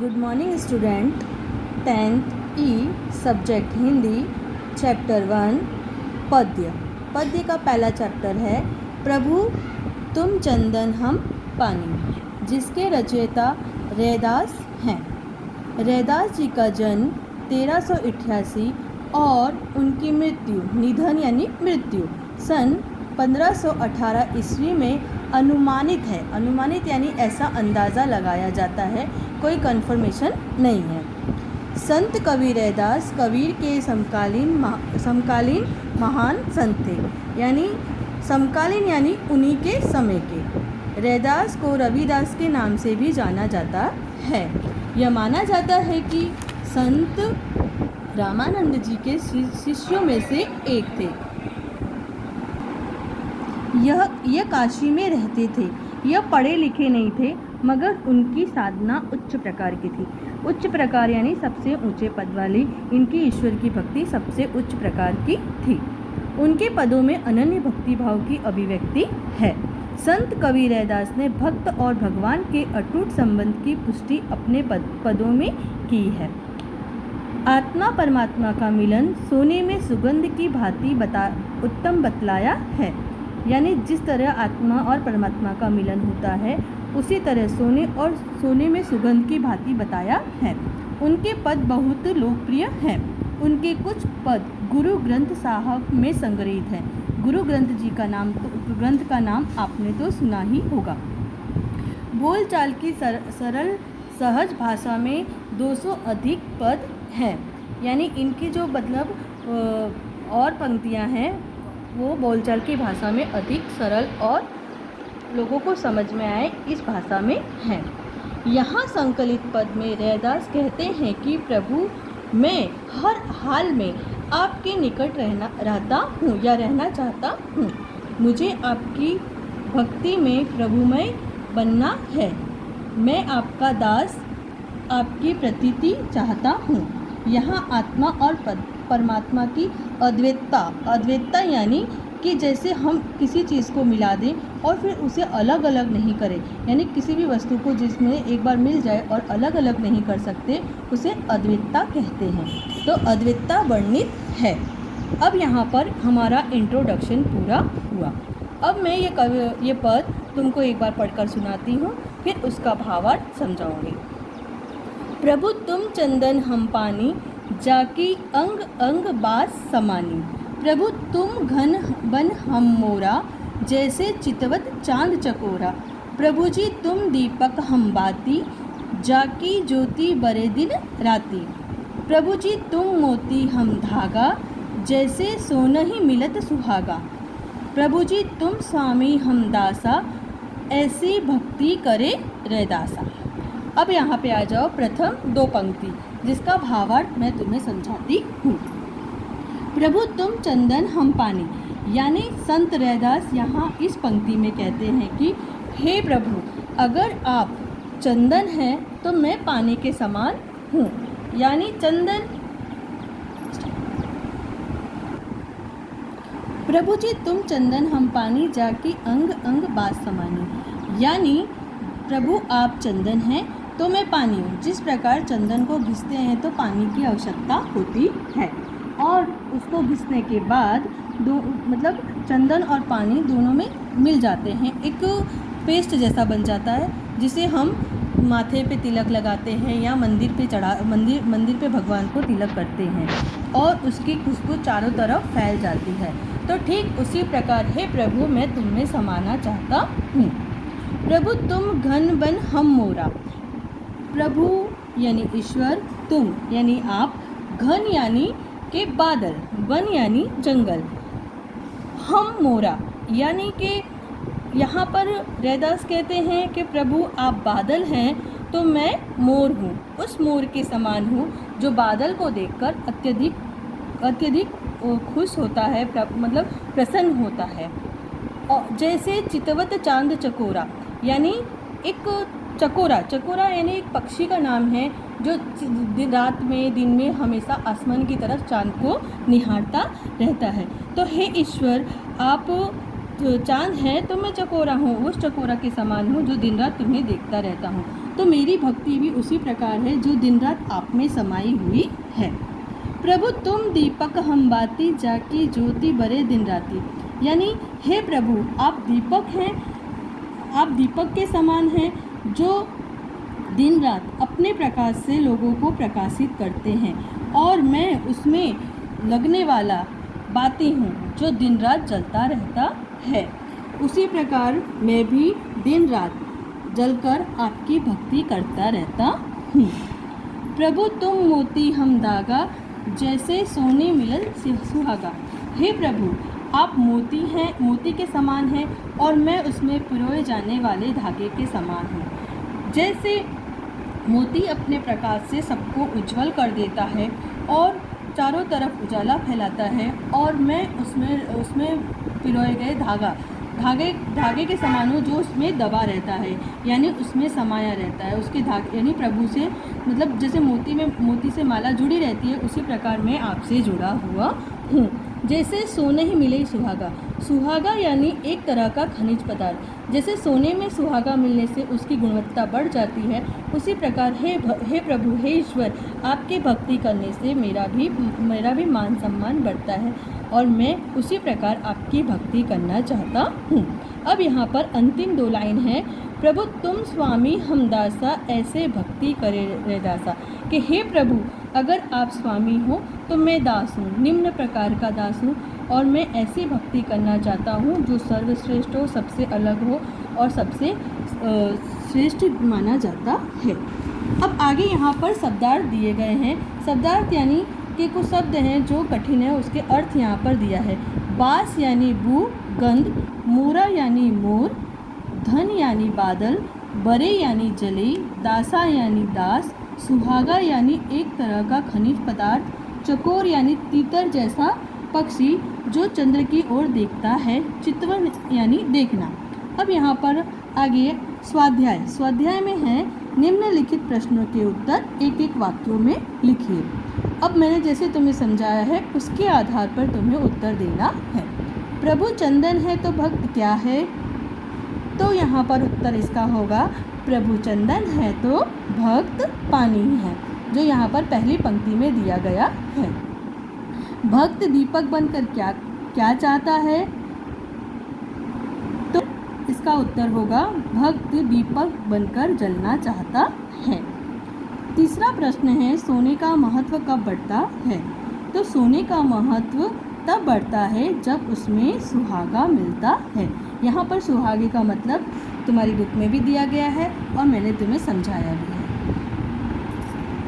Good morning student. 10th ई subject Hindi, chapter 1 पद्य। पद्य का पहला चैप्टर है प्रभु तुम चंदन हम पानी, जिसके रचयिता रैदास हैं। रैदास जी का जन्म 1388 और उनकी मृत्यु निधन यानी मृत्यु सन 1518 ईस्वी में अनुमानित है। अनुमानित यानी ऐसा अंदाज़ा लगाया जाता है, कोई कन्फर्मेशन नहीं है। संत कवि रैदास कबीर के समकालीन महान संत थे, यानी समकालीन यानी उन्हीं के समय के। रैदास को रविदास के नाम से भी जाना जाता है। यह माना जाता है कि संत रामानंद जी के शिष्यों में से एक थे। यह काशी में रहते थे। यह पढ़े लिखे नहीं थे, मगर उनकी साधना उच्च प्रकार की थी। उच्च प्रकार यानी सबसे ऊंचे पद वाली। इनकी ईश्वर की भक्ति सबसे उच्च प्रकार की थी। उनके पदों में अनन्य भक्ति भाव की अभिव्यक्ति है। संत कवि रैदास ने भक्त और भगवान के अटूट संबंध की पुष्टि अपने पदों में की है। आत्मा परमात्मा का मिलन सोने में सुगंध की भांति उत्तम बतलाया है। यानी जिस तरह आत्मा और परमात्मा का मिलन होता है, उसी तरह सोने में सुगंध की भांति बताया है। उनके पद बहुत लोकप्रिय हैं। उनके कुछ पद गुरु ग्रंथ साहब में संग्रहित हैं। गुरु ग्रंथ जी का ग्रंथ का नाम आपने तो सुना ही होगा। बोलचाल की सरल सहज भाषा में 200 अधिक पद हैं। यानी इनकी जो और पंक्तियां हैं वो बोलचाल की भाषा में अधिक सरल और लोगों को समझ में आए इस भाषा में है। यहाँ संकलित पद में रैदास कहते हैं कि प्रभु मैं हर हाल में आपके निकट रहता हूँ या रहना चाहता हूँ। मुझे आपकी भक्ति में प्रभुमय बनना है। मैं आपका दास आपकी प्रतीति चाहता हूँ। यहाँ आत्मा और परमात्मा की अद्वैतता यानी कि जैसे हम किसी चीज़ को मिला दें और फिर उसे अलग अलग नहीं करें, यानी किसी भी वस्तु को जिसमें एक बार मिल जाए और अलग अलग नहीं कर सकते, उसे अद्वैतता कहते हैं। तो अद्वैतता वर्णित है। अब यहाँ पर हमारा इंट्रोडक्शन पूरा हुआ। अब मैं ये पद तुमको एक बार पढ़कर सुनाती हूँ, फिर उसका भावार्थ समझाऊंगी। प्रभु तुम चंदन हम पानी, जाकी अंग अंग बास समानी। प्रभु तुम घन बन हम मोरा, जैसे चितवत चांद चकोरा। प्रभु जी तुम दीपक हम बाती, जाकी ज्योति बरे दिन राती। प्रभु जी तुम मोती हम धागा, जैसे सोनहि मिलत सुहागा। प्रभु जी तुम स्वामी हम दासा, ऐसी भक्ति करे रैदासा। अब यहाँ पे आ जाओ प्रथम 2 पंक्ति, जिसका भावार्थ मैं तुम्हें समझाती हूँ। प्रभु तुम चंदन हम पानी, यानी संत रैदास यहाँ इस पंक्ति में कहते हैं कि हे प्रभु, अगर आप चंदन हैं तो मैं पानी के समान हूँ। यानी चंदन, प्रभु जी तुम चंदन हम पानी, जाकी अंग अंग बास समानी। यानी प्रभु आप चंदन हैं तो मैं पानी हूँ। जिस प्रकार चंदन को घिसते हैं तो पानी की आवश्यकता होती है, और उसको घिसने के बाद चंदन और पानी दोनों में मिल जाते हैं, एक पेस्ट जैसा बन जाता है, जिसे हम माथे पे तिलक लगाते हैं या मंदिर पे भगवान को तिलक करते हैं और उसकी खुशबू चारों तरफ फैल जाती है। तो ठीक उसी प्रकार हे प्रभु मैं तुम में समाना चाहता हूँ। प्रभु तुम घन बन हम मोरा। प्रभु यानी ईश्वर, तुम यानी आप, घन यानी के बादल, वन यानी जंगल, हम मोरा यानी कि यहाँ पर रैदास कहते हैं कि प्रभु आप बादल हैं तो मैं मोर हूँ, उस मोर के समान हूँ जो बादल को देखकर अत्यधिक खुश होता है, प्रसन्न होता है। और जैसे चितवत चांद चकोरा, यानी एक चकोरा यानी एक पक्षी का नाम है जो दिन में हमेशा आसमान की तरफ चांद को निहारता रहता है। तो हे ईश्वर आप चांद है तो मैं चकोरा हूँ, उस चकोरा के समान हूँ जो दिन रात तुम्हें देखता रहता हूँ। तो मेरी भक्ति भी उसी प्रकार है जो दिन रात आप में समाई हुई है। प्रभु तुम दीपक हम बाती, जाकी ज्योति बरे दिन राती। यानी हे प्रभु, आप दीपक हैं, आप दीपक के समान हैं जो दिन रात अपने प्रकाश से लोगों को प्रकाशित करते हैं, और मैं उसमें लगने वाला बाती हूँ जो दिन रात जलता रहता है। उसी प्रकार मैं भी दिन रात जलकर आपकी भक्ति करता रहता हूँ। प्रभु तुम मोती हम धागा, जैसे सोने मिलन सुहागा। हे प्रभु, आप मोती हैं, मोती के समान हैं, और मैं उसमें पिरोए जाने वाले धागे के समान हूँ। जैसे मोती अपने प्रकाश से सबको उज्जवल कर देता है और चारों तरफ उजाला फैलाता है, और मैं उसमें पिरोए गए धागे के समान हूँ जो उसमें दबा रहता है, यानी उसमें समाया रहता है। उसके धागे यानी प्रभु से, मतलब जैसे मोती से माला जुड़ी रहती है, उसी प्रकार मैं आपसे जुड़ा हुआ हूँ। जैसे सोने ही मिले सुहागा। सुहागा यानी एक तरह का खनिज पदार्थ। जैसे सोने में सुहागा मिलने से उसकी गुणवत्ता बढ़ जाती है, उसी प्रकार हे प्रभु, हे ईश्वर, आपकी भक्ति करने से मेरा भी मान सम्मान बढ़ता है, और मैं उसी प्रकार आपकी भक्ति करना चाहता हूँ। अब यहाँ पर अंतिम 2 लाइन है। प्रभु तुम स्वामी हम दासा, ऐसे भक्ति करे रे दासा। कि हे प्रभु, अगर आप स्वामी हो तो मैं दास हूँ, निम्न प्रकार का दास हूँ, और मैं ऐसी भक्ति करना चाहता हूँ जो सर्वश्रेष्ठ हो, सबसे अलग हो और सबसे श्रेष्ठ माना जाता है। अब आगे यहाँ पर शब्दार्थ दिए गए हैं। शब्दार्थ यानी कि कुछ शब्द हैं जो कठिन है, उसके अर्थ यहाँ पर दिया है। बास यानी बू, गंध, मोरा यानी मोर, धन यानी बादल, बरे यानी जले, दासा यानी दास, सुहागा यानी एक तरह का खनिज पदार्थ, चकोर यानी तीतर जैसा पक्षी जो चंद्र की ओर देखता है, चितवन यानी देखना। अब यहाँ पर आगे स्वाध्याय में है निम्नलिखित प्रश्नों के उत्तर एक एक वाक्यों में लिखिए। अब मैंने जैसे तुम्हें समझाया है उसके आधार पर तुम्हें उत्तर देना है। प्रभु चंदन है तो भक्त क्या है? तो यहाँ पर उत्तर इसका होगा प्रभु चंदन है तो भक्त पानी है, जो यहाँ पर पहली पंक्ति में दिया गया है। भक्त दीपक बनकर क्या चाहता है? तो इसका उत्तर होगा भक्त दीपक बनकर जलना चाहता है। तीसरा प्रश्न है सोने का महत्व कब बढ़ता है? तो सोने का महत्व तब बढ़ता है जब उसमें सुहागा मिलता है। यहाँ पर सुहागे का मतलब तुम्हारी बुक में भी दिया गया है और मैंने तुम्हें समझाया भी है।